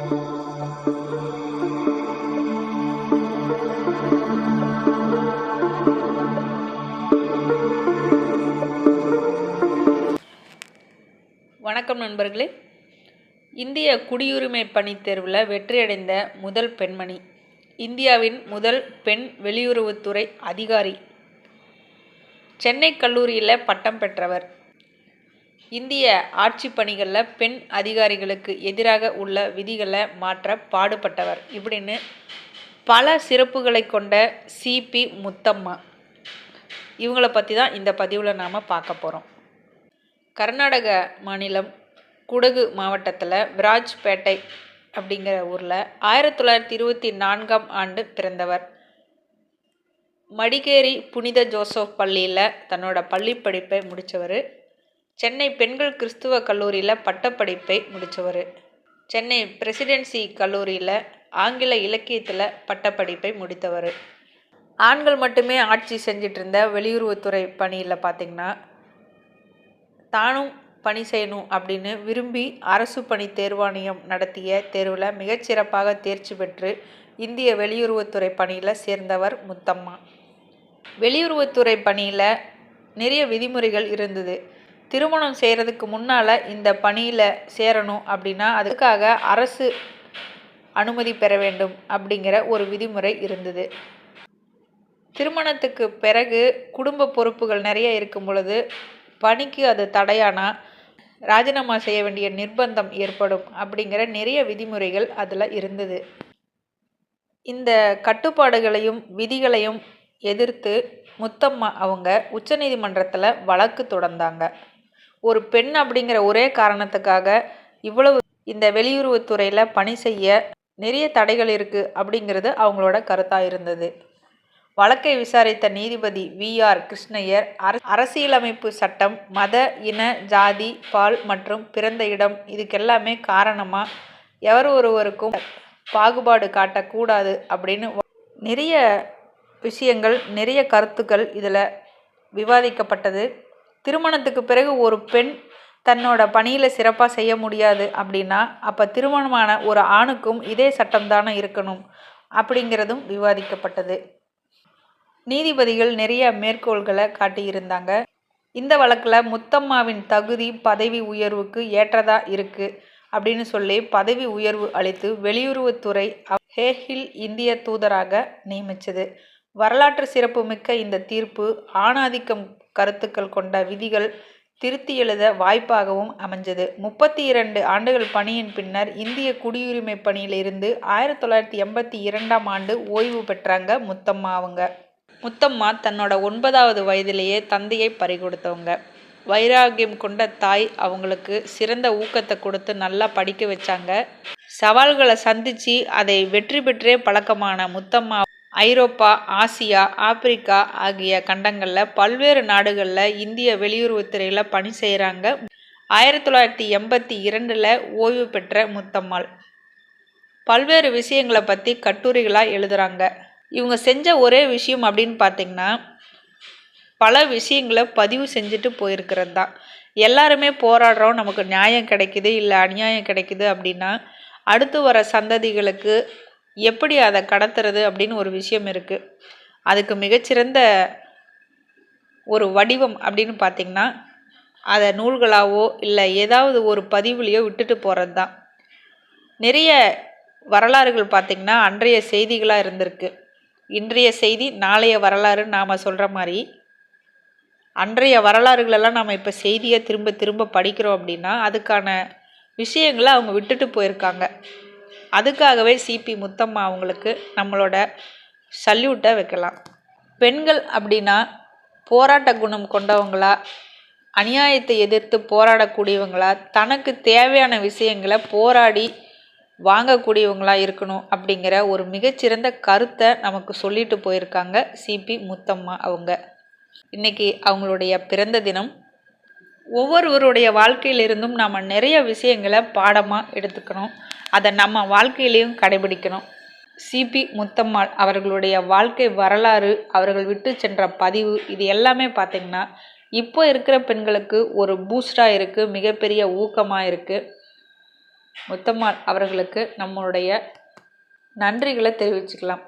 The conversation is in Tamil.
வணக்கம் நண்பர்களே. இந்திய குடியுரிமை பணித் தேர்வில் வெற்றியடைந்த முதல் பெண்மணி, இந்தியாவின் முதல் பெண் வெளியுறவுத்துறை அதிகாரி, சென்னை கல்லூரியில் பட்டம் பெற்றவர், இந்திய ஆட்சி பணிகளில் பெண் அதிகாரிகளுக்கு எதிராக உள்ள விதிகளை மாற்ற பாடுபட்டவர், இப்படின்னு பல சிறப்புகளை கொண்ட சிபி முத்தம்மா. இவங்களை பற்றி தான் இந்த பதிவில் நாம் பார்க்க போகிறோம். கர்நாடக மாநிலம் குடகு மாவட்டத்தில் விராஜ்பேட்டை அப்படிங்கிற ஊரில் 1924ஆம் ஆண்டு பிறந்தவர். மடிகேரி புனித ஜோசப் பள்ளியில் தன்னோட பள்ளி படிப்பை முடித்தவர். சென்னை பெண்கள் கிறிஸ்துவ கல்லூரியில் பட்டப்படிப்பை முடித்தவர். சென்னை பிரசிடென்சி கல்லூரியில் ஆங்கில இலக்கியத்தில் பட்டப்படிப்பை முடித்தவர். ஆண்கள் மட்டுமே ஆட்சி செஞ்சிட்டு இருந்த வெளியுறவுத்துறை பணியில் பார்த்திங்கன்னா, தானும் பணி செய்யணும் அப்படின்னு விரும்பி அரசு பணி தேர்வாணையம் நடத்திய தேர்வில் மிகச்சிறப்பாக தேர்ச்சி பெற்று இந்திய வெளியுறவுத்துறை பணியில் சேர்ந்தவர் முத்தம்மா. வெளியுறவுத்துறை பணியில் நிறைய விதிமுறைகள் இருந்தது. திருமணம் செய்கிறதுக்கு முன்னால் இந்த பணியில் சேரணும் அப்படின்னா அதுக்காக அரசு அனுமதி பெற வேண்டும் அப்படிங்கிற ஒரு விதிமுறை இருந்தது. திருமணத்துக்கு பிறகு குடும்ப பொறுப்புகள் நிறைய இருக்கும் பொழுது பணிக்கு அது தடையானா ராஜினாமா செய்ய வேண்டிய நிர்பந்தம் ஏற்படும் அப்படிங்கிற நிறைய விதிமுறைகள் அதில் இருந்தது. இந்த கட்டுப்பாடுகளையும் விதிகளையும் எதிர்த்து முத்தம்மா அவங்க உச்சநீதிமன்றத்தில் வழக்கு தொடர்ந்தாங்க. ஒரு பெண் அப்படிங்கிற ஒரே காரணத்துக்காக இவ்வளவு இந்த வெளியுறவுத்துறையில் பணி செய்ய நிறைய தடைகள் இருக்குது அப்படிங்கிறது அவங்களோட கருத்தாக இருந்தது. வழக்கை விசாரித்த நீதிபதி வி.ஆர். கிருஷ்ணய்யர் அரசியலமைப்பு சட்டம், மத, இன, ஜாதி, பால் மற்றும் பிறந்த இடம் இதுக்கெல்லாமே காரணமாக எவர் ஒருவருக்கும் பாகுபாடு காட்டக்கூடாது அப்படின்னு நிறைய விஷயங்கள், நிறைய கருத்துக்கள் இதில் விவாதிக்கப்பட்டது. திருமணத்துக்கு பிறகு ஒரு பெண் தன்னோட பணியில் சிறப்பாக செய்ய முடியாது அப்படின்னா அப்போ திருமணமான ஒரு ஆணுக்கும் இதே சட்டம் தானே இருக்கணும் அப்படிங்கிறதும் விவாதிக்கப்பட்டது. நீதிபதிகள் நிறைய மேற்கோள்களை காட்டியிருந்தாங்க. இந்த வழக்கில் முத்தம்மாவின் தகுதி பதவி உயர்வுக்கு ஏற்றதாக இருக்குது அப்படின்னு சொல்லி பதவி உயர்வு அளித்து வெளியுறவுத்துறை ஹேகில் இந்திய தூதராக நியமித்தது. வரலாற்று சிறப்புமிக்க இந்த தீர்ப்பு ஆணாதிக்கம் கருத்துக்கள் கொண்ட விதிகள் திருத்தி எழுத வாய்ப்பாகவும் அமைஞ்சது. 32 ஆண்டுகள் பணியின் பின்னர் இந்திய குடியுரிமை பணியிலிருந்து 1982ஆம் ஆண்டு ஓய்வு பெற்றாங்க முத்தம்மா அவங்க. முத்தம்மா தன்னோட 9வது வயதிலேயே தந்தையை பறிகொடுத்தவங்க. வைராகியம் கொண்ட தாய் அவங்களுக்கு சிறந்த ஊக்கத்தை கொடுத்து நல்லா படிக்க வச்சாங்க. சவால்களை சந்தித்து அதை வெற்றி பெற்றே பழக்கமான முத்தம்மா ஐரோப்பா, ஆசியா, ஆப்பிரிக்கா ஆகிய கண்டங்களில் பல்வேறு நாடுகளில் இந்திய வெளியுறவுத்துறையில் பணி செய்கிறாங்க. 1982 ஓய்வு பெற்ற முத்தம்மாள் பல்வேறு விஷயங்களை பற்றி கட்டுரைகளாக எழுதுகிறாங்க. இவங்க செஞ்ச ஒரே விஷயம் அப்படின்னு பார்த்திங்கன்னா, பல விஷயங்களை பதிவு செஞ்சுட்டு போயிருக்கிறது தான். எல்லாருமே போராடுறோம், நமக்கு நியாயம் கிடைக்குது இல்லை அநியாயம் கிடைக்குது அப்படின்னா அடுத்து வர சந்ததிகளுக்கு எப்படி அதை கடத்துறது அப்படின்னு ஒரு விஷயம் இருக்குது. அதுக்கு மிகச்சிறந்த ஒரு வடிவம் அப்படின்னு பார்த்திங்கன்னா அதை நூல்களாவோ இல்லை ஏதாவது ஒரு பதிவுலையோ விட்டுட்டு போகிறது தான். நிறைய வரலாறுகள் பார்த்திங்கன்னா அன்றைய செய்திகளாக இருந்திருக்கு. இன்றைய செய்தி நாளைய வரலாறு நாம் சொல்கிற மாதிரி அன்றைய வரலாறுகளெல்லாம் நாம் இப்போ செய்தியை திரும்ப திரும்ப படிக்கிறோம் அப்படின்னா அதுக்கான விஷயங்களை அவங்க விட்டுட்டு போயிருக்காங்க. அதுக்காகவே சிபி முத்தம்மா அவங்களுக்கு நம்மளோட சல்யூட்டை வைக்கலாம். பெண்கள் அப்படின்னா போராட்ட குணம் கொண்டவங்களா, அநியாயத்தை எதிர்த்து போராடக்கூடியவங்களா, தனக்கு தேவையான விஷயங்களை போராடி வாங்கக்கூடியவங்களா இருக்கணும் அப்படிங்கிற ஒரு மிகச்சிறந்த கருத்தை நமக்கு சொல்லிட்டு போயிருக்காங்க சிபி முத்தம்மா அவங்க. இன்றைக்கி அவங்களுடைய பிறந்த தினம். ஒவ்வொருவருடைய வாழ்க்கையிலிருந்தும் நாம் நிறைய விஷயங்களை பாடமாக எடுத்துக்கணும். அதை நம்ம வாழ்க்கையிலையும் கடைபிடிக்கணும். சிபி முத்தம்மாள் அவர்களுடைய வாழ்க்கை வரலாறு, அவர்கள் விட்டு சென்ற பதிவு, இது எல்லாமே பார்த்திங்கன்னா இப்போ இருக்கிற பெண்களுக்கு ஒரு பூஸ்டாக இருக்குது, மிகப்பெரிய ஊக்கமாக இருக்குது. முத்தம்மாள் அவர்களுக்கு நம்மளுடைய நன்றிகளை தெரிவிச்சுக்கலாம்.